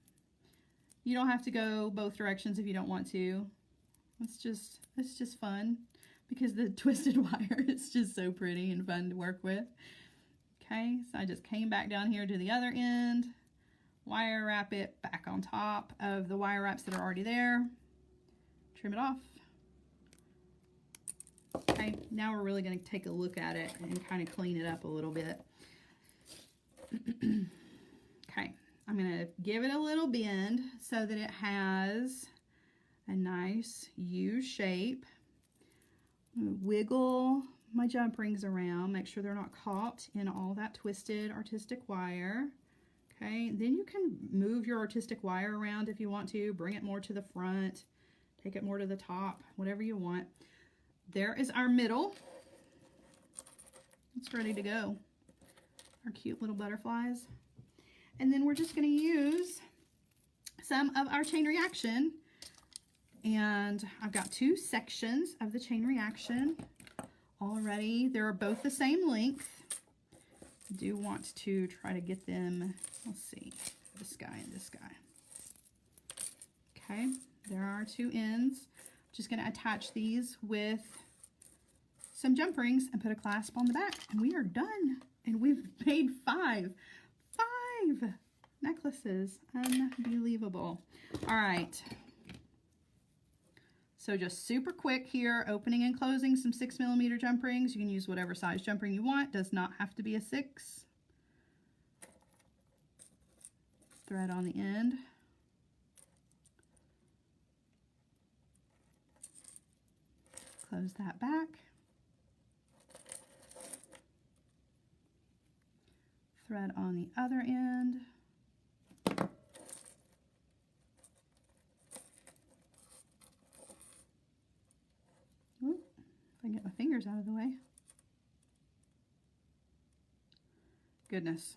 You don't have to go both directions if you don't want to. It's just fun because the twisted wire is just so pretty and fun to work with. Okay, so I just came back down here to the other end, wire wrap it back on top of the wire wraps that are already there, trim it off. Okay, now we're really going to take a look at it and kind of clean it up a little bit. Okay, I'm going to give it a little bend so that it has a nice U shape. I'm going to wiggle my jump rings around, make sure they're not caught in all that twisted artistic wire. Okay, then you can move your artistic wire around if you want to, bring it more to the front, take it more to the top, whatever you want. There is our middle. It's ready to go. Our cute little butterflies. And then we're just going to use some of our chain reaction. And I've got 2 sections of the chain reaction already. They're both the same length. I do want to try to get them, let's see, this guy and this guy. Okay, there are 2 ends. Just going to attach these with some jump rings and put a clasp on the back, and we are done. And we've made 5 necklaces. Unbelievable. All right. So just super quick here, opening and closing some 6mm jump rings. You can use whatever size jump ring you want. Does not have to be a 6. Thread on the end. Close that back. Thread on the other end. Ooh, if I can get my fingers out of the way. Goodness.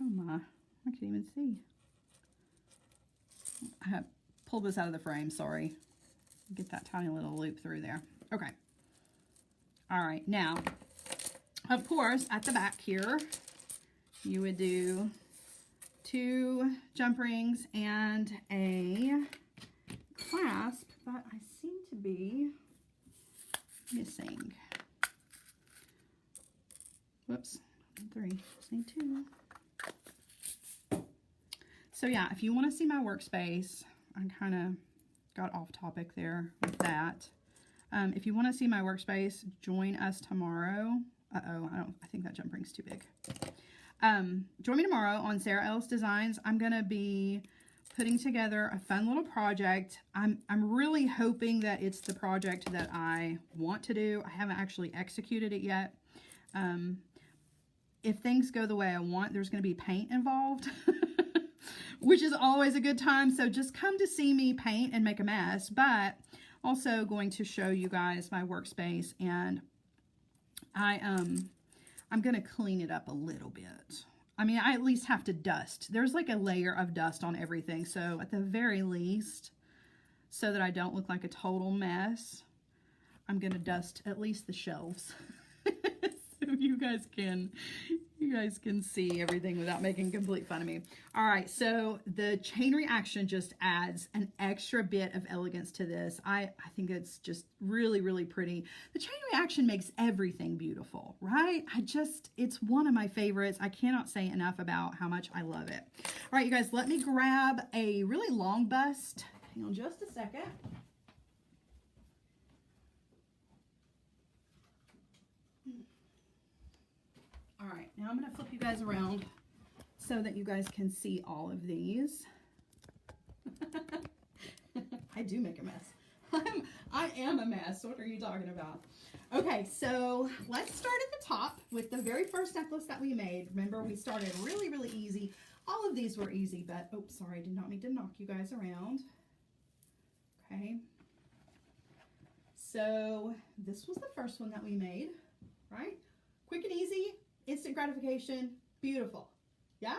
Oh my, I can't even see. I have pulled this out of the frame, sorry. Get that tiny little loop through there. Okay. All right, now, of course, at the back here, you would do 2 jump rings and a clasp that I seem to be missing. Whoops, 3, just need 2. So yeah, if you want to see my workspace, I kind of got off topic there with that. If you want to see my workspace, join us tomorrow. I think that jump ring's too big. Join me tomorrow on Sarah Ellis Designs. I'm going to be putting together a fun little project. I'm really hoping that it's the project that I want to do. I haven't actually executed it yet. If things go the way I want, there's going to be paint involved, which is always a good time. So just come to see me paint and make a mess, but also going to show you guys my workspace, and I'm going to clean it up a little bit. I mean, I at least have to dust. There's like a layer of dust on everything. So at the very least, so that I don't look like a total mess, I'm going to dust at least the shelves. So you guys can see everything without making complete fun of me. All right, so the chain reaction just adds an extra bit of elegance to this. I think it's just really, really pretty. The chain reaction makes everything beautiful, right? It's one of my favorites. I cannot say enough about how much I love it. All right, you guys, let me grab a really long bust. Hang on just a second. All right, now I'm going to flip you guys around so that you guys can see all of these. I do make a mess. I am a mess. What are you talking about? Okay, so let's start at the top with the very first necklace that we made. Remember, we started really, really easy. All of these were easy, but, oh, sorry, I did not mean to knock you guys around. Okay. So this was the first one that we made, right? Quick and easy. Instant gratification, beautiful. Yeah?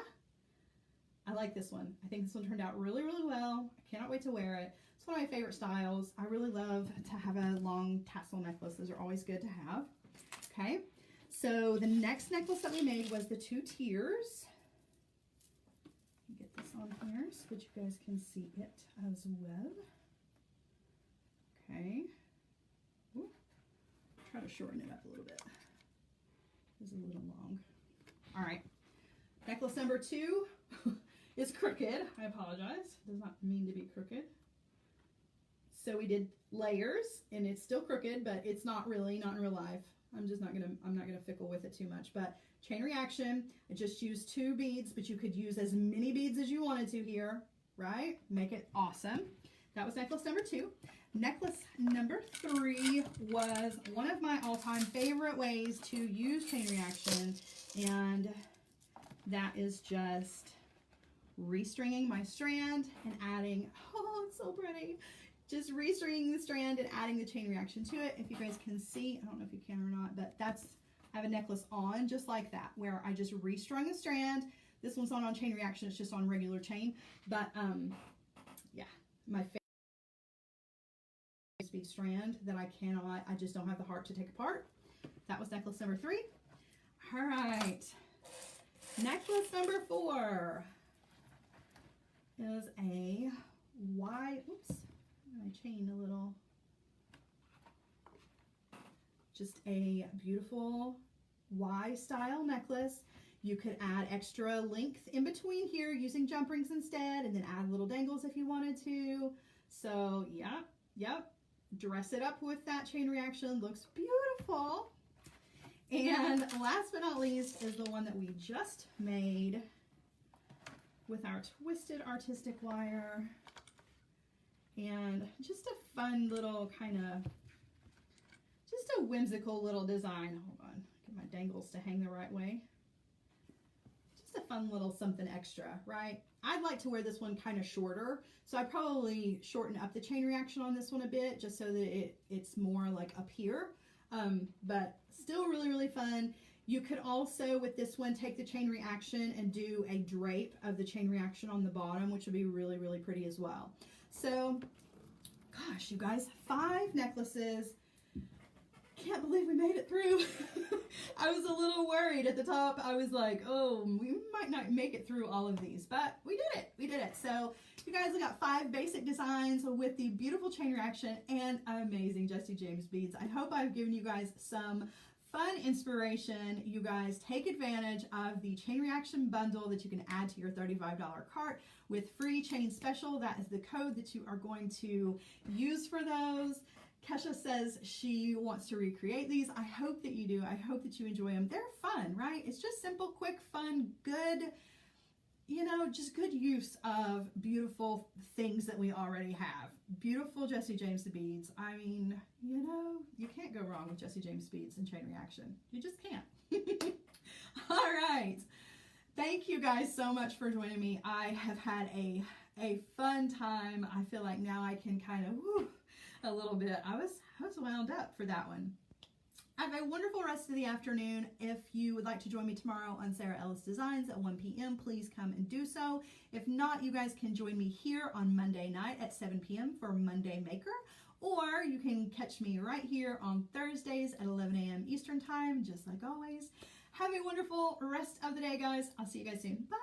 I like this one. I think this one turned out really, really well. I cannot wait to wear it. It's one of my favorite styles. I really love to have a long tassel necklace. Those are always good to have. Okay, so the next necklace that we made was the 2 tiers. Get this on here so that you guys can see it as well. Okay. Ooh. Try to shorten it up a little bit. It's a little long. All right. Necklace number 2 is crooked. I apologize. It does not mean to be crooked. So we did layers, and it's still crooked, but it's not really, not in real life. I'm not gonna fickle with it too much. But chain reaction, I just used 2 beads, but you could use as many beads as you wanted to here, right? Make it awesome. That was necklace number 2. Necklace number 3 was one of my all-time favorite ways to use chain reaction, and that is just restringing my strand and adding, oh, it's so pretty. Just restringing the strand and adding the chain reaction to it. If you guys can see, I don't know if you can or not, but I have a necklace on just like that, where I just restrung the strand. This one's not on chain reaction, it's just on regular chain. But yeah, my favorite speed strand that I just don't have the heart to take apart. That was necklace number 3. All right, necklace number 4 is a wide, oops, my chain a little, just a beautiful Y style necklace. You could add extra length in between here using jump rings instead, and then add little dangles if you wanted to. So yep, dress it up with that chain reaction, looks beautiful. And last but not least is the one that we just made with our twisted artistic wire. And just a fun little just a whimsical little design. Hold on, get my dangles to hang the right way. Just a fun little something extra, right? I'd like to wear this one kind of shorter, so I probably shorten up the chain reaction on this one a bit, just so that it's more like up here. But still really, really fun. You could also, with this one, take the chain reaction and do a drape of the chain reaction on the bottom, which would be really, really pretty as well. So, gosh, you guys, 5 necklaces. Can't believe we made it through. I was a little worried at the top. I was like, oh, we might not make it through all of these, but we did it. We did it. So you guys have got 5 basic designs with the beautiful chain reaction and amazing Jesse James beads. I hope I've given you guys some fun inspiration. You guys take advantage of the chain reaction bundle that you can add to your $35 cart with free chain special. That is the code that you are going to use for those. Kesha says she wants to recreate these. I hope that you do. I hope that you enjoy them. They're fun, right? It's just simple, quick, fun, good, you know, just good use of beautiful things that we already have. Beautiful Jesse James beads. I mean, you know, you can't go wrong with Jesse James beads and chain reaction. You just can't. All right. Thank you guys so much for joining me. I have had a fun time. I feel like now I can kind of, a little bit. I was wound up for that one. Have a wonderful rest of the afternoon. If you would like to join me tomorrow on Sarah Ellis Designs at 1 p.m., please come and do so. If not, you guys can join me here on Monday night at 7 p.m. for Monday Maker, or you can catch me right here on Thursdays at 11 a.m. Eastern Time, just like always. Have a wonderful rest of the day, guys. I'll see you guys soon. Bye.